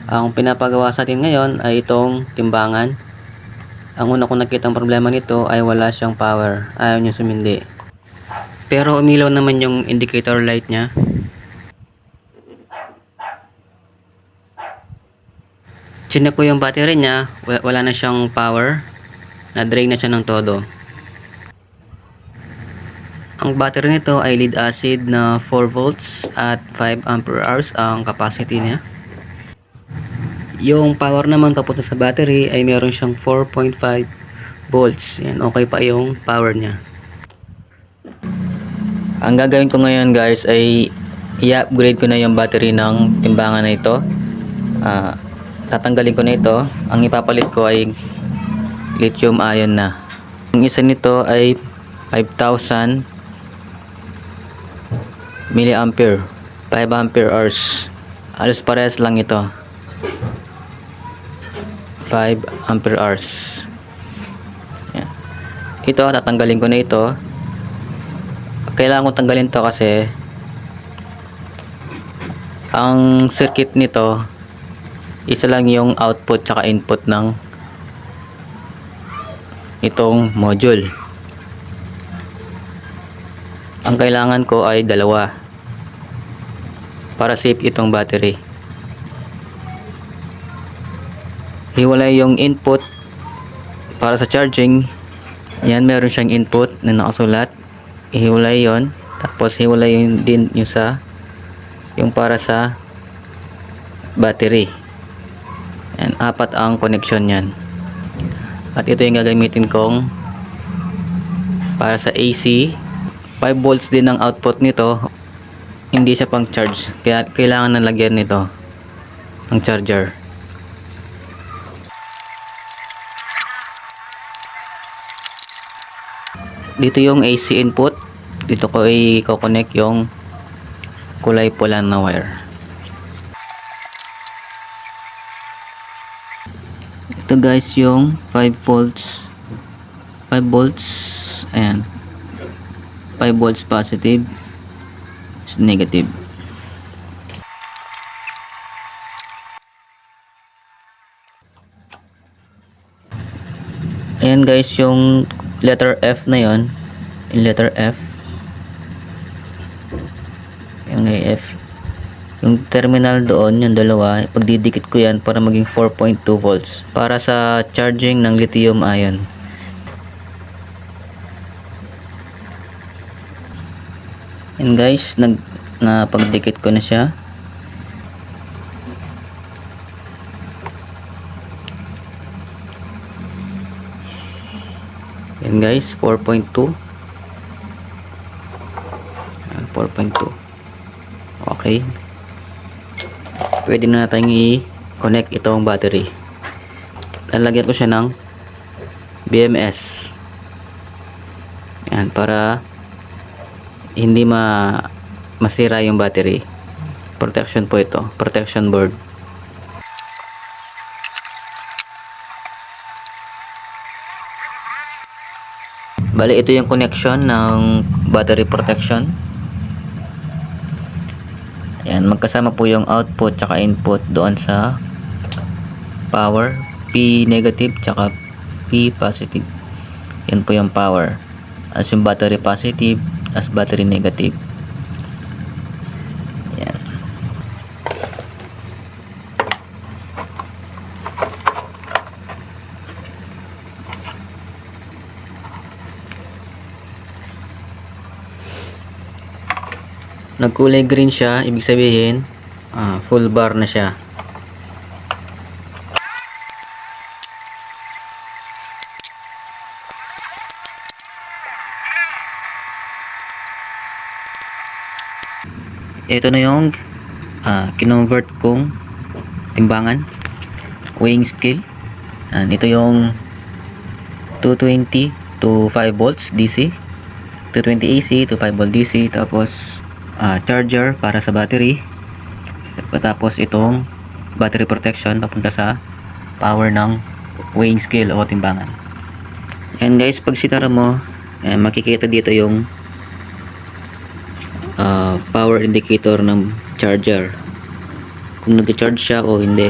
Ang pinapagawa sa atin ngayon ay itong timbangan. Ang una kong nakitang problema nito ay wala siyang power. Ayaw niya sumindi. Pero umilaw naman yung indicator light niya. Chinek ko yung battery niya, wala na siyang power. Na-drain na siya ng todo. Ang battery nito ay lead acid na 4 volts at 5 ampere hours ang capacity niya. Yung power naman papunta sa battery ay meron siyang 4.5 volts. Yan, okay pa yung power niya. Ang gagawin ko ngayon guys ay i-upgrade ko na yung battery ng timbangan na ito. Tatanggalin ko na ito. Ang ipapalit ko ay lithium ion na. Ang isa nito ay 5,000 milliampere, 5 ampere hours. Alos parehas lang ito, 5 ampere hours. Yan. Ito tatanggalin ko na ito. Kailangan ko tanggalin to kasi ang circuit nito isa lang yung output tsaka input ng itong module. Ang kailangan ko ay dalawa para safe itong battery. Hiwalay yung input para sa charging. Yan, meron siyang input na nakasulat. Hiwalay yon. Tapos hiwalay yung din yung sa yung para sa battery. Yan, apat ang connection yan. At ito yung gagamitin kong para sa AC. 5 volts din ang output nito. Hindi siya pang charge, kaya kailangan na lagyan nito ng charger. Dito yung AC input. Dito ko i-connect yung kulay pula na wire. Ito guys yung 5 volts. 5 volts. Ayan. 5 volts positive, negative. Ayan guys, yung letter F na yon, yung letter F, yung F, yung terminal doon, yung dalawa, pagdidikit ko yan para maging 4.2 volts para sa charging ng lithium ion. Yan guys, pagdikit ko na siya. Yan guys, 4.2. 4.2. Okay. Pwede na natin i-connect itong battery. Lalagyan ko siya ng BMS. Yan, para hindi masira yung battery. Protection po ito, protection board. Bali, ito yung connection ng battery protection. Ayan, magkasama po yung output tsaka input doon sa power, P negative tsaka P positive. Yan po yung power. As yung battery positive, as battery negative. Yan. Nagkulay green siya, ibig sabihin full bar na siya. Ito na yung kinonvert kong timbangan, weighing scale. Ito yung 220 to 5 volts DC, 220 AC to 5 volt DC, tapos charger para sa battery, tapos itong battery protection papunta sa power ng weighing scale o timbangan. And guys, pag sinara mo, makikita dito yung power indicator ng charger, kung nag-charge siya o hindi.